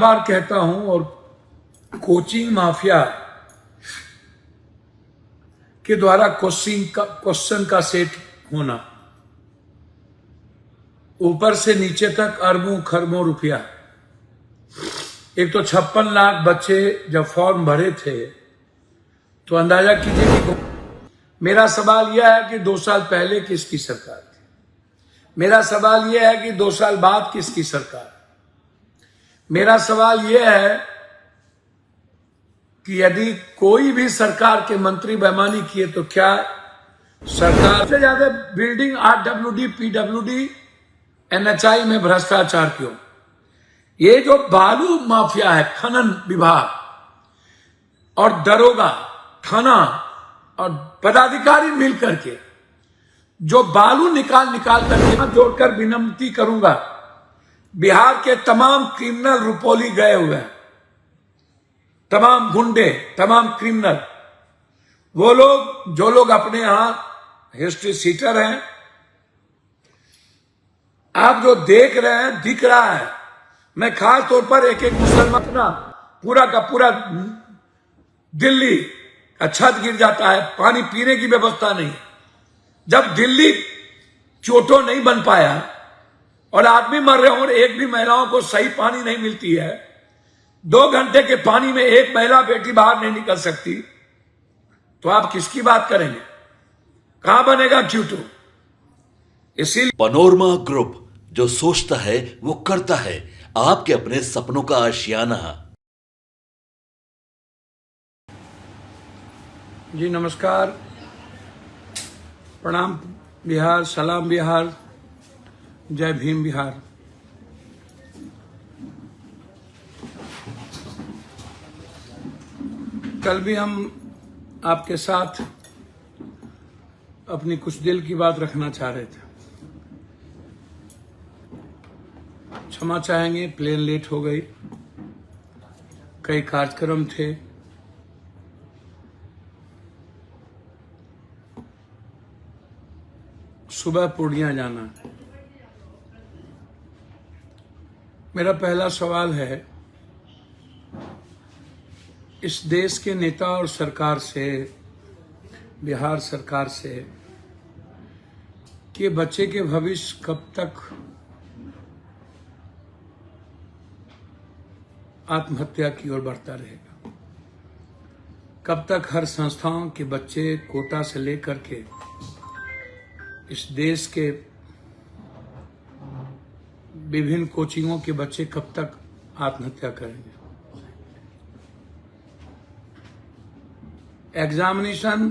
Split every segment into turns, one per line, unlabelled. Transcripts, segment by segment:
बार कहता हूं, और कोचिंग माफिया के द्वारा क्वेश्चन का सेट होना, ऊपर से नीचे तक अरबों खरबों रुपया। एक तो 56 लाख बच्चे जब फॉर्म भरे थे तो अंदाजा कीजिए कि मेरा सवाल यह है कि 2 साल पहले किसकी सरकार थी। मेरा सवाल यह है कि 2 साल बाद किसकी सरकार। मेरा सवाल यह है कि यदि कोई भी सरकार के मंत्री बेईमानी किए तो क्या सरकार से ज्यादा बिल्डिंग आरडब्ल्यूडी, पीडब्ल्यूडी, एनएचआई में भ्रष्टाचार क्यों? ये जो बालू माफिया है, खनन विभाग और दरोगा, थाना और पदाधिकारी मिलकर के जो बालू निकाल कर जोड़कर विनम्रती करूंगा, बिहार के तमाम क्रिमिनल रुपौली गए हुए हैं, तमाम गुंडे, तमाम क्रिमिनल, वो लोग जो लोग अपने यहां हिस्ट्री सीटर हैं, आप जो देख रहे हैं, दिख रहा है। मैं खास तौर पर एक मुसलमान ना पूरा का पूरा दिल्ली का छत गिर जाता है, पानी पीने की व्यवस्था नहीं। जब दिल्ली चोटो नहीं बन पाया और आदमी मर रहे हो और एक भी महिलाओं को सही पानी नहीं मिलती है, 2 घंटे के पानी में एक महिला बेटी बाहर नहीं निकल सकती, तो आप किसकी बात करेंगे? कहां बनेगा क्यूटो? इसीलिए
पनोरमा ग्रुप, जो सोचता है वो करता है। आपके अपने सपनों का आशियाना।
जी नमस्कार, प्रणाम बिहार, सलाम बिहार, जय भीम बिहार। कल भी हम आपके साथ अपनी कुछ दिल की बात रखना चाह रहे थे। क्षमा चाहेंगे, प्लेन लेट हो गई, कई कार्यक्रम थे। सुबह पूर्णिया जाना है। मेरा पहला सवाल है इस देश के नेता और सरकार से, बिहार सरकार से, कि बच्चे के भविष्य कब तक आत्महत्या की ओर बढ़ता रहेगा? कब तक हर संस्थाओं के बच्चे कोटा से लेकर के इस देश के विभिन्न कोचिंगों के बच्चे कब तक आत्महत्या करेंगे? एग्जामिनेशन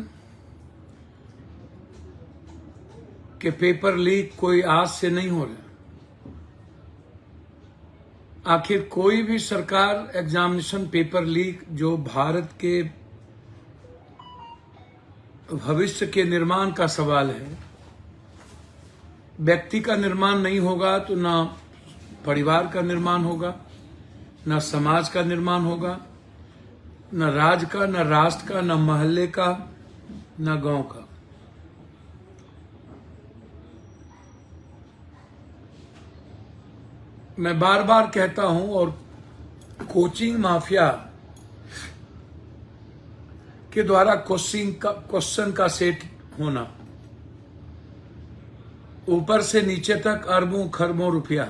के पेपर लीक कोई आज से नहीं हो रहा। आखिर कोई भी सरकार एग्जामिनेशन पेपर लीक, जो भारत के भविष्य के निर्माण का सवाल है, व्यक्ति का निर्माण नहीं होगा तो ना परिवार का निर्माण होगा, ना समाज का निर्माण होगा, न राज्य का, न राष्ट्र का, न मोहल्ले का, न गांव का। मैं बार बार कहता हूं, और कोचिंग माफिया के द्वारा क्वेश्चन का सेट होना, ऊपर से नीचे तक अरबों खरबों रुपया।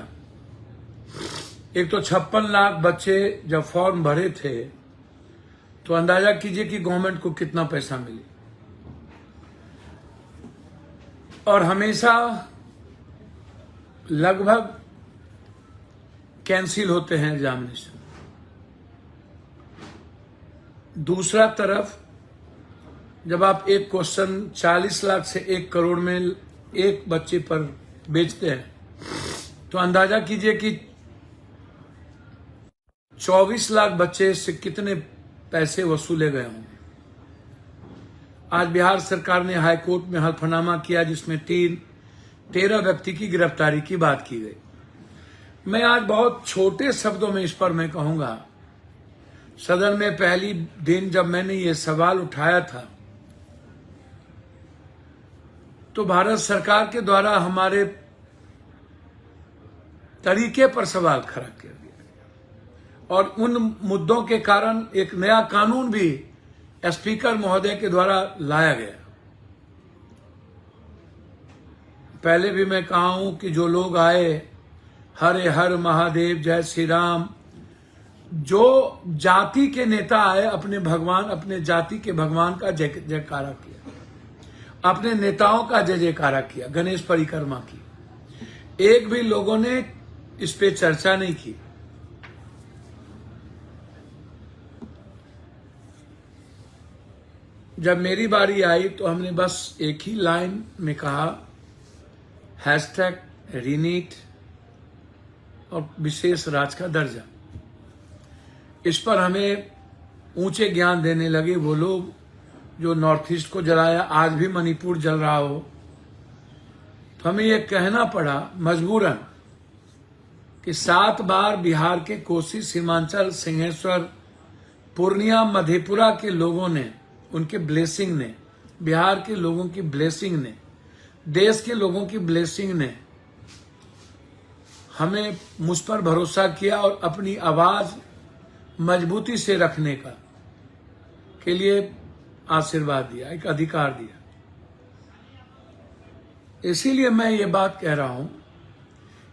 एक तो 56 लाख बच्चे जब फॉर्म भरे थे तो अंदाजा कीजिए कि गवर्नमेंट को कितना पैसा मिले। और हमेशा लगभग कैंसिल होते हैं एग्जामिनेशन। दूसरा तरफ जब आप एक क्वेश्चन 40 लाख से 1 करोड़ में एक बच्चे पर बेचते हैं तो अंदाजा कीजिए कि 24 लाख बच्चे से कितने पैसे वसूले गए होंगे। आज बिहार सरकार ने हाई कोर्ट में हल्फनामा किया जिसमें 13 व्यक्ति की गिरफ्तारी की बात की गई। मैं आज बहुत छोटे शब्दों में इस पर मैं कहूंगा, सदन में पहली दिन जब मैंने ये सवाल उठाया था तो भारत सरकार के द्वारा हमारे तरीके पर सवाल खड़ा किया गया और उन मुद्दों के कारण एक नया कानून भी स्पीकर महोदय के द्वारा लाया गया। पहले भी मैं कहा हूं कि जो लोग आए, हरे हर महादेव, जय श्री राम, जो जाति के नेता आए, अपने भगवान, अपने जाति के भगवान का जय जयकारा किया, अपने नेताओं का जय जयकारा किया, गणेश परिक्रमा की। एक भी लोगों ने इस पे चर्चा नहीं की। जब मेरी बारी आई तो हमने बस एक ही लाइन में कहा, हैशटैग रीनीट और विशेष राज्य का दर्जा। इस पर हमें ऊंचे ज्ञान देने लगे वो लोग जो नॉर्थ ईस्ट को जलाया, आज भी मणिपुर जल रहा हो। तो हमें यह कहना पड़ा मजबूरन कि 7 बार बिहार के कोसी, सीमांचल, सिंहेश्वर, पूर्णिया, मधेपुरा के लोगों ने, उनके ब्लेसिंग ने, बिहार के लोगों की ब्लेसिंग ने, देश के लोगों की ब्लेसिंग ने हमें मुझ पर भरोसा किया और अपनी आवाज मजबूती से रखने का के लिए आशीर्वाद दिया, एक अधिकार दिया। इसीलिए मैं ये बात कह रहा हूं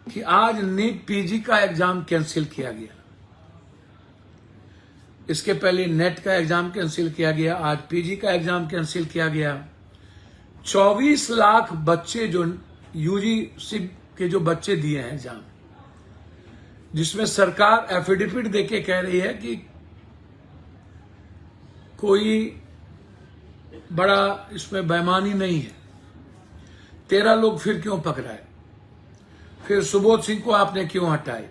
कि आज नीट पीजी का एग्जाम कैंसिल किया गया। इसके पहले नेट का एग्जाम कैंसिल किया गया, आज पीजी का एग्जाम कैंसिल किया गया। 24 लाख बच्चे जो यूजीसी के जो बच्चे दिए हैं एग्जाम, जिसमें सरकार एफिडेविट देके कह रही है कि कोई बड़ा इसमें बेईमानी नहीं है। 13 लोग फिर क्यों पकड़ाए, फिर सुबोध सिंह को आपने क्यों हटाए,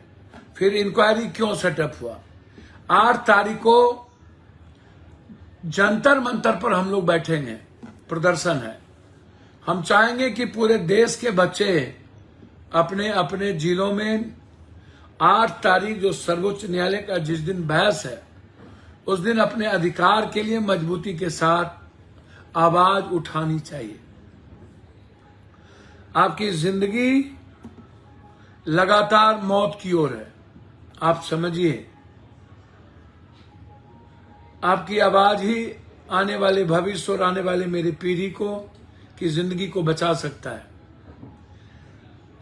फिर इंक्वायरी क्यों सेटअप हुआ। 8 तारीख को जंतर मंतर पर हम लोग बैठेंगे, प्रदर्शन है। हम चाहेंगे कि पूरे देश के बच्चे अपने अपने जिलों में 8 तारीख जो सर्वोच्च न्यायालय का जिस दिन बहस है, उस दिन अपने अधिकार के लिए मजबूती के साथ आवाज उठानी चाहिए। आपकी जिंदगी लगातार मौत की ओर है, आप समझिए। आपकी आवाज ही आने वाले भविष्य और आने वाले मेरी पीढ़ी को की जिंदगी को बचा सकता है।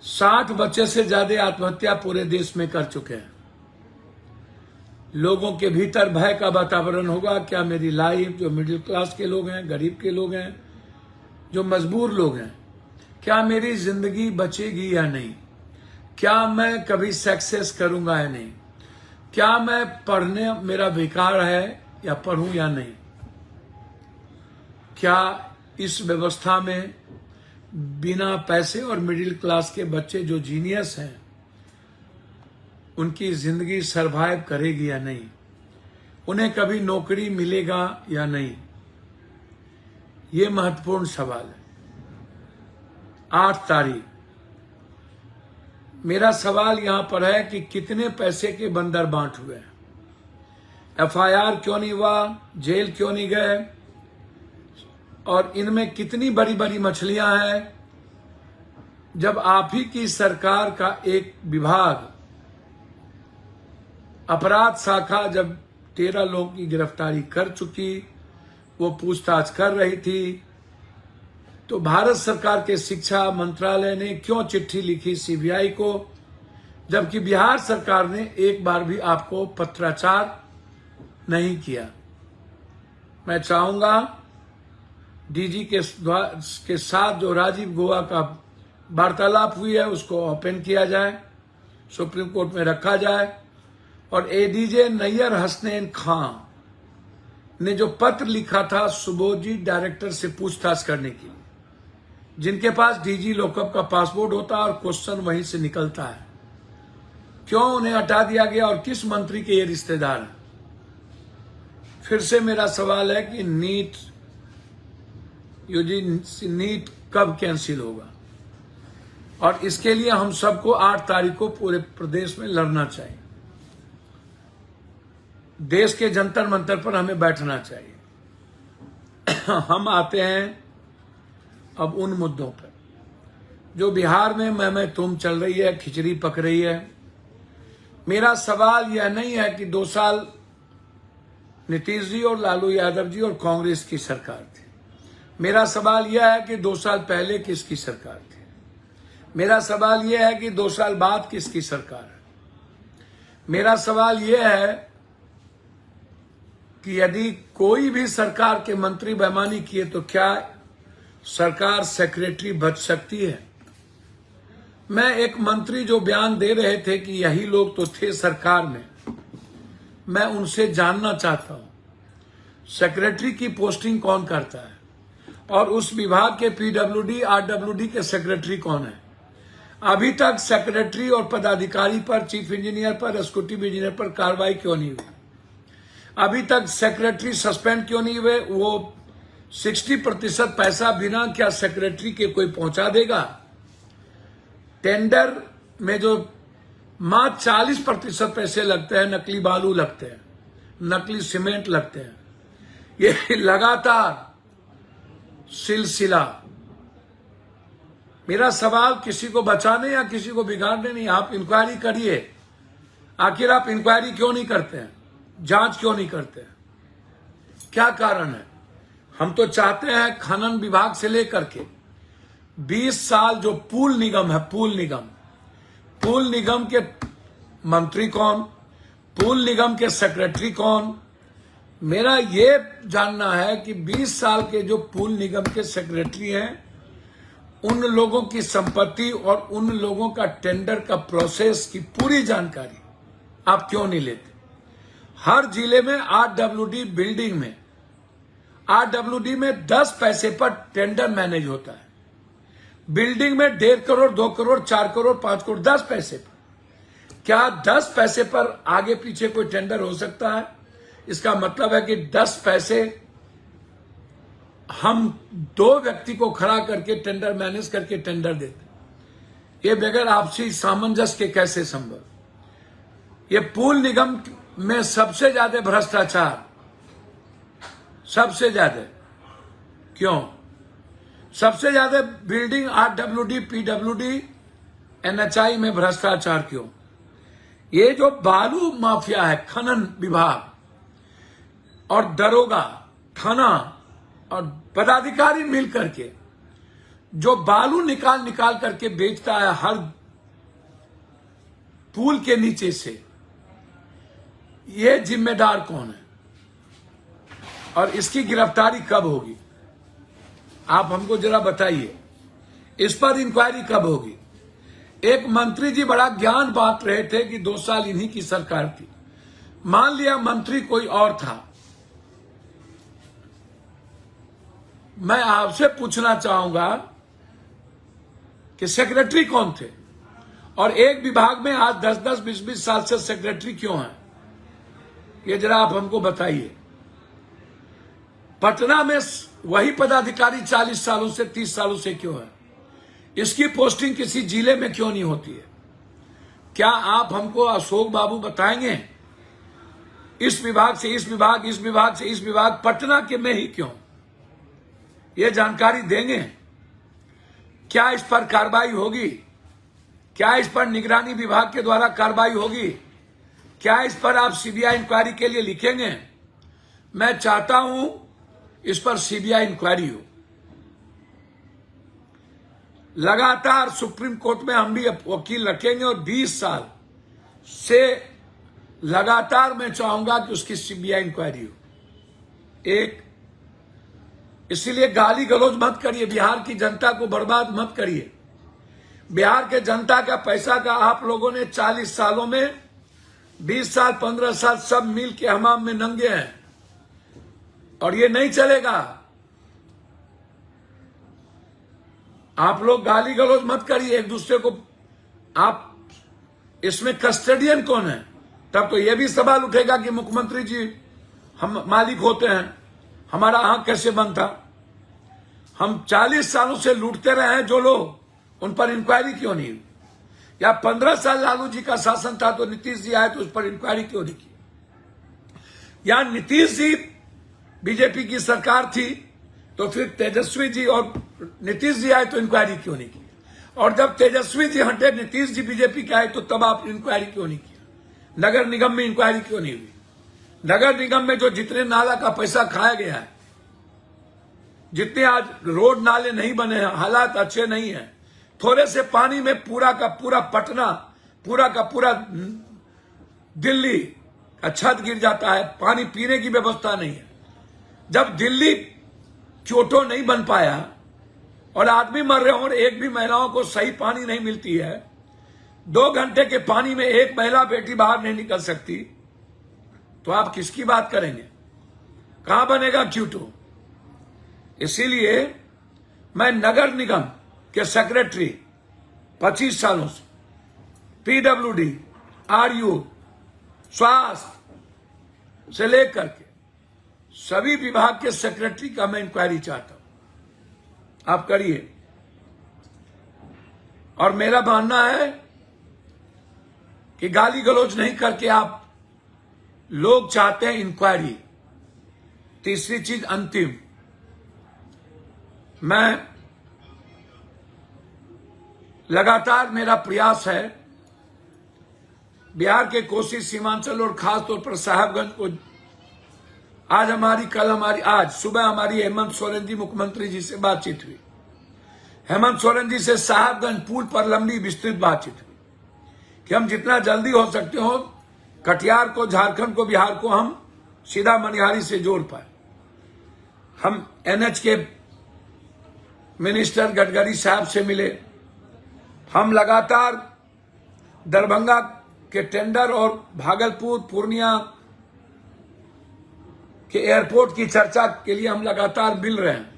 60 बच्चे से ज्यादा आत्महत्या पूरे देश में कर चुके हैं। लोगों के भीतर भय का वातावरण होगा, क्या मेरी लाइफ, जो मिडिल क्लास के लोग हैं, गरीब के लोग हैं, जो मजबूर लोग हैं, क्या मेरी जिंदगी बचेगी या नहीं, क्या मैं कभी सक्सेस करूंगा या नहीं, क्या मैं पढ़ने मेरा बेकार है या पढ़ूं या नहीं, क्या इस व्यवस्था में बिना पैसे और मिडिल क्लास के बच्चे जो जीनियस हैं उनकी जिंदगी सरवाइव करेगी या नहीं, उन्हें कभी नौकरी मिलेगा या नहीं। ये महत्वपूर्ण सवाल है। 8 तारीख मेरा सवाल यहां पर है कि कितने पैसे के बंदर बांट हुए हैं, एफआईआर क्यों नहीं हुआ, जेल क्यों नहीं गए, और इनमें कितनी बड़ी बड़ी मछलियां हैं। जब आप ही की सरकार का एक विभाग, अपराध शाखा जब 13 लोगों की गिरफ्तारी कर चुकी, वो पूछताछ कर रही थी, तो भारत सरकार के शिक्षा मंत्रालय ने क्यों चिट्ठी लिखी सीबीआई को, जबकि बिहार सरकार ने एक बार भी आपको पत्राचार नहीं किया। मैं चाहूंगा डीजी के साथ जो राजीव गौबा का वार्तालाप हुई है उसको ओपन किया जाए, सुप्रीम कोर्ट में रखा जाए, और एडीजे नैयर हसनैन खां ने जो पत्र लिखा था सुबोध जी डायरेक्टर से पूछताछ करने के लिए, जिनके पास डीजी लॉकअप का पासपोर्ट होता है और क्वेश्चन वहीं से निकलता है, क्यों उन्हें हटा दिया गया और किस मंत्री के ये रिश्तेदार हैं। फिर से मेरा सवाल है कि नीट कब कैंसिल होगा, और इसके लिए हम सबको 8 तारीख को पूरे प्रदेश में लड़ना चाहिए। देश के जंतर मंतर पर हमें बैठना चाहिए। हम आते हैं अब उन मुद्दों पर जो बिहार में मैं तुम चल रही है, खिचड़ी पक रही है। मेरा सवाल यह नहीं है कि 2 साल नीतीश जी और लालू यादव जी और कांग्रेस की सरकार थी। मेरा सवाल यह है कि 2 साल पहले किसकी सरकार थी। मेरा सवाल यह है कि 2 साल बाद किसकी सरकार है। मेरा सवाल यह है कि यदि कोई भी सरकार के मंत्री बेईमानी किए तो क्या सरकार सेक्रेटरी बच सकती है। मैं एक मंत्री जो बयान दे रहे थे कि यही लोग तो थे सरकार में, मैं उनसे जानना चाहता हूं सेक्रेटरी की पोस्टिंग कौन करता है और उस विभाग के पीडब्ल्यूडी आरडब्ल्यूडी के सेक्रेटरी कौन है। अभी तक सेक्रेटरी और पदाधिकारी पर, चीफ इंजीनियर पर, एग्जीक्यूटिव इंजीनियर पर कार्रवाई क्यों नहीं हुई। अभी तक सेक्रेटरी सस्पेंड क्यों नहीं हुए। वो 60% पैसा बिना क्या सेक्रेटरी के कोई पहुंचा देगा। टेंडर में जो मात्र 40% पैसे लगते हैं, नकली बालू लगते हैं, नकली सीमेंट लगते हैं। ये लगातार सिलसिला। मेरा सवाल किसी को बचाने या किसी को बिगाड़ने नहीं। आप इंक्वायरी करिए। आखिर आप इंक्वायरी क्यों नहीं करते हैं, जांच क्यों नहीं करते हैं, क्या कारण है। हम तो चाहते हैं खनन विभाग से लेकर के 20 साल जो पूल निगम है, पूल निगम के मंत्री कौन, पूल निगम के सेक्रेटरी कौन। मेरा ये जानना है कि 20 साल के जो पूल निगम के सेक्रेटरी हैं, उन लोगों की संपत्ति और उन लोगों का टेंडर का प्रोसेस की पूरी जानकारी आप क्यों नहीं लेते। हर जिले में आरडब्ल्यूडी बिल्डिंग में, आरडब्ल्यूडी में 10 पैसे पर टेंडर मैनेज होता है। बिल्डिंग में 1.5 करोड़, 2 करोड़, 4 करोड़, 5 करोड़, 10 पैसे पर। क्या 10 पैसे पर आगे पीछे कोई टेंडर हो सकता है। इसका मतलब है कि 10 पैसे हम 2 व्यक्ति को खड़ा करके टेंडर मैनेज करके टेंडर देते। ये बगैर आपसी सामंजस्य के कैसे संभव। ये पूल निगम में सबसे ज्यादा भ्रष्टाचार, सबसे ज्यादा क्यों, सबसे ज्यादा बिल्डिंग आरडब्ल्यूडी, पीडब्ल्यूडी, एनएचआई में भ्रष्टाचार क्यों। ये जो बालू माफिया है, खनन विभाग और दरोगा, थाना और पदाधिकारी मिलकर के जो बालू निकाल करके बेचता है हर पुल के नीचे से, ये जिम्मेदार कौन है और इसकी गिरफ्तारी कब होगी। आप हमको जरा बताइए, इस पर इंक्वायरी कब होगी। एक मंत्री जी बड़ा ज्ञान बांट रहे थे कि 2 साल इन्हीं की सरकार थी। मान लिया मंत्री कोई और था, मैं आपसे पूछना चाहूंगा कि सेक्रेटरी कौन थे और एक विभाग में आज 10-10, 20-20 साल से सेक्रेटरी क्यों हैं, ये जरा आप हमको बताइए। पटना में वही पदाधिकारी 40 सालों से, 30 सालों से क्यों है। इसकी पोस्टिंग किसी जिले में क्यों नहीं होती है। क्या आप हमको अशोक बाबू बताएंगे इस विभाग से इस विभाग, इस विभाग से इस विभाग, पटना के में ही क्यों, ये जानकारी देंगे। क्या इस पर कार्रवाई होगी, क्या इस पर निगरानी विभाग के द्वारा कार्रवाई होगी, क्या इस पर आप सीबीआई इंक्वायरी के लिए लिखेंगे। मैं चाहता हूं इस पर सीबीआई इंक्वायरी हो। लगातार सुप्रीम कोर्ट में हम भी वकील रखेंगे और 20 साल से लगातार मैं चाहूंगा कि उसकी सीबीआई इंक्वायरी हो। एक, इसलिए गाली गलौज मत करिए, बिहार की जनता को बर्बाद मत करिए। बिहार के जनता का पैसा का आप लोगों ने 40 सालों में 20 साल 15 साल सब मिल के हमाम में नंगे हैं और ये नहीं चलेगा। आप लोग गाली गलौज मत करिए एक दूसरे को। आप इसमें कस्टडियन कौन है, तब तो यह भी सवाल उठेगा कि मुख्यमंत्री जी हम मालिक होते हैं, हमारा आंख कैसे बनता। हम 40 सालों से लूटते रहे हैं जो लोग, उन पर इंक्वायरी क्यों नहीं हुई। या 15 साल लालू जी का शासन था तो नीतीश जी आए तो उस पर इंक्वायरी क्यों नहीं की। या नीतीश जी बीजेपी की सरकार थी तो फिर तेजस्वी जी और नीतीश जी आए तो इंक्वायरी क्यों नहीं की। और जब तेजस्वी जी हटे, नीतीश जी बीजेपी के आए तो तब आप इंक्वायरी क्यों नहीं किया। नगर निगम में इंक्वायरी क्यों नहीं हुई? नगर निगम में जो जितने नाला का पैसा खाया गया है, जितने आज रोड नाले नहीं बने हैं, हालात अच्छे नहीं है, थोड़े से पानी में पूरा का पूरा पटना, पूरा का पूरा दिल्ली का छत गिर जाता है, पानी पीने की व्यवस्था नहीं है। जब दिल्ली चोटो नहीं बन पाया और आदमी मर रहे हो और एक भी महिलाओं को सही पानी नहीं मिलती है, 2 घंटे के पानी में एक महिला बेटी बाहर नहीं निकल सकती, तो आप किसकी बात करेंगे? कहां बनेगा क्यूटो? इसीलिए मैं नगर निगम के सेक्रेटरी 25 सालों से, पीडब्ल्यूडी, आरयू, स्वास्थ्य से लेकर के सभी विभाग के सेक्रेटरी का मैं इंक्वायरी चाहता हूं। आप करिए। और मेरा मानना है कि गाली गलौज नहीं करके आप, लोग चाहते हैं इंक्वायरी। तीसरी चीज अंतिम, मैं लगातार मेरा प्रयास है बिहार के कोसी सीमांचल और खासतौर पर साहेबगंज को, आज सुबह हमारी हेमंत सोरेन जी मुख्यमंत्री जी से बातचीत हुई। हेमंत सोरेन जी से साहेबगंज पुल पर लंबी विस्तृत बातचीत हुई कि हम जितना जल्दी हो सकते हो कटिहार को, झारखंड को, बिहार को हम सीधा मनिहारी से जोड़ पाए। हम एनएच के मिनिस्टर गडकरी साहब से मिले। हम लगातार दरभंगा के टेंडर और भागलपुर, पूर्णिया के एयरपोर्ट की चर्चा के लिए हम लगातार मिल रहे हैं।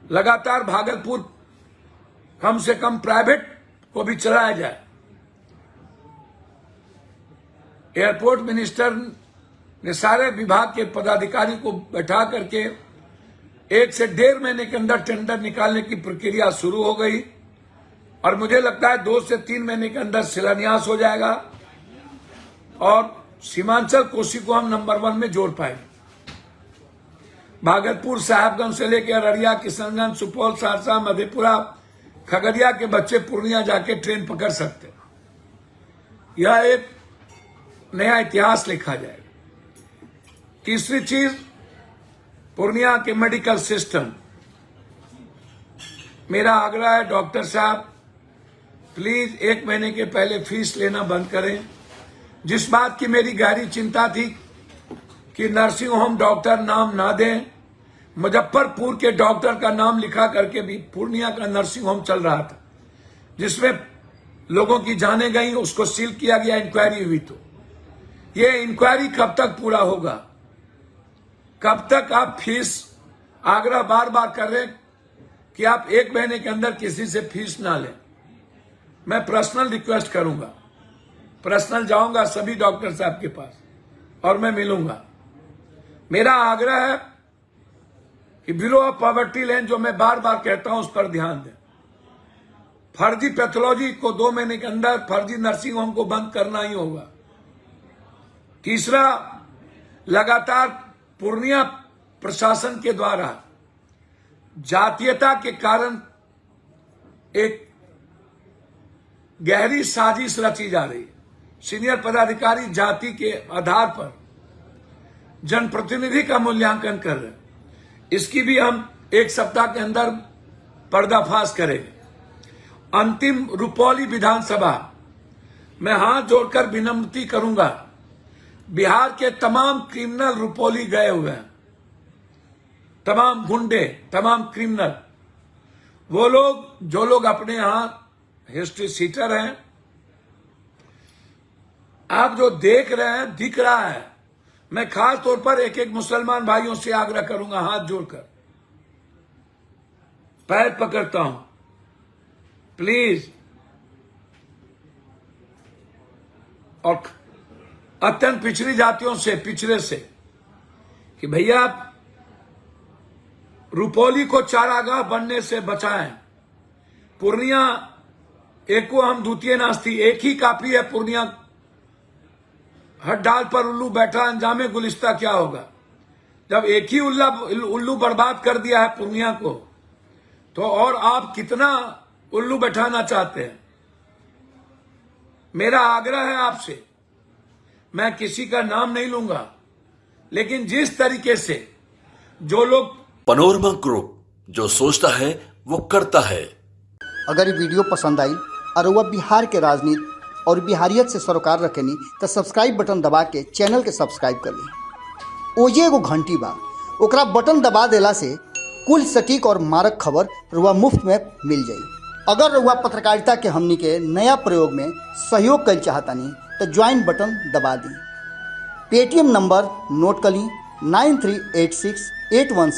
लगातार भागलपुर कम से कम प्राइवेट को भी चलाया जाए। एयरपोर्ट मिनिस्टर ने सारे विभाग के पदाधिकारी को बैठा करके 1 से 1.5 महीने के अंदर टेंडर निकालने की प्रक्रिया शुरू हो गई और मुझे लगता है 2 से 3 महीने के अंदर शिलान्यास हो जाएगा और सीमांचल कोसी को हम नंबर 1 में जोड़ पाएंगे। भागलपुर, साहेबगंज से लेकर अररिया, किशनगंज, सुपौल, सहरसा, मधेपुरा, खगड़िया के बच्चे पूर्णिया जाके ट्रेन पकड़ सकते हैं। यह एक नया इतिहास लिखा जाएगा। तीसरी चीज, पूर्णिया के मेडिकल सिस्टम। मेरा आग्रह है डॉक्टर साहब, प्लीज 1 महीने के पहले फीस लेना बंद करें। जिस बात की मेरी गहरी चिंता थी कि नर्सिंग होम डॉक्टर नाम ना दें, मुजफ्फरपुर के डॉक्टर का नाम लिखा करके भी पूर्णिया का नर्सिंग होम चल रहा था, जिसमें लोगों की जानें गई, उसको सील किया गया, इंक्वायरी हुई। तो ये इंक्वायरी कब तक पूरा होगा? कब तक आप फीस, आग्रह बार बार कर रहे कि आप 1 महीने के अंदर किसी से फीस ना लें। मैं पर्सनल रिक्वेस्ट करूंगा, पर्सनल जाऊंगा सभी डॉक्टर साहब के पास और मैं मिलूंगा। मेरा आग्रह है कि ब्यूरो ऑफ पॉवर्टी लाइन, जो मैं बार बार कहता हूं, उस पर ध्यान दें। फर्जी पैथोलॉजी को 2 महीने के अंदर, फर्जी नर्सिंग होम को बंद करना ही होगा। तीसरा, लगातार पूर्णिया प्रशासन के द्वारा जातीयता के कारण एक गहरी साजिश रची जा रही है। सीनियर पदाधिकारी जाति के आधार पर जनप्रतिनिधि का मूल्यांकन कर रहे हैं। इसकी भी हम 1 सप्ताह के अंदर पर्दाफाश करेंगे। अंतिम, रुपौली विधानसभा, मैं हाथ जोड़कर विनम्रता करूंगा, बिहार के तमाम क्रिमिनल रुपौली गए हुए हैं, तमाम गुंडे, तमाम क्रिमिनल, वो लोग जो लोग अपने यहां हिस्ट्री सीटर हैं, आप जो देख रहे हैं, दिख रहा है। मैं खास तौर पर एक एक मुसलमान भाइयों से आग्रह करूंगा, हाथ जोड़कर पैर पकड़ता हूं, प्लीज, और अत्यंत पिछड़ी जातियों से, पिछड़े से, कि भैया रुपौली को चारागाह बनने से बचाएं। पूर्णिया एको हम द्वितीय नास्ती, एक ही काफी है। पूर्णिया हर डाल पर उल्लू बैठा, अंजामे गुलिस्ता क्या होगा? जब एक ही उल्लू बर्बाद कर दिया है पूर्णिया को, तो और आप कितना उल्लू बैठाना चाहते हैं? मेरा आग्रह है आपसे मैं किसी का नाम नहीं लूंगा, लेकिन जिस तरीके से जो लोग
पनोरमा ग्रुप, जो सोचता है वो करता है।
अगर ये वीडियो पसंद आई और वह बिहार के राजनीति और बिहारियत से सरोकार रखेनी तो सब्सक्राइब बटन दबा के चैनल के सब्सक्राइब कर ली। ओजे एगो घंटी बा, ओकरा बटन दबा देला से कुल सटीक और मारक खबर रुआ मुफ्त में मिल जाई। अगर रुआ पत्रकारिता के हमनी के नया प्रयोग में सहयोग कर चाहतानी तो ज्वाइन बटन दबा दी। पेटीएम नंबर नोट कर ली 938681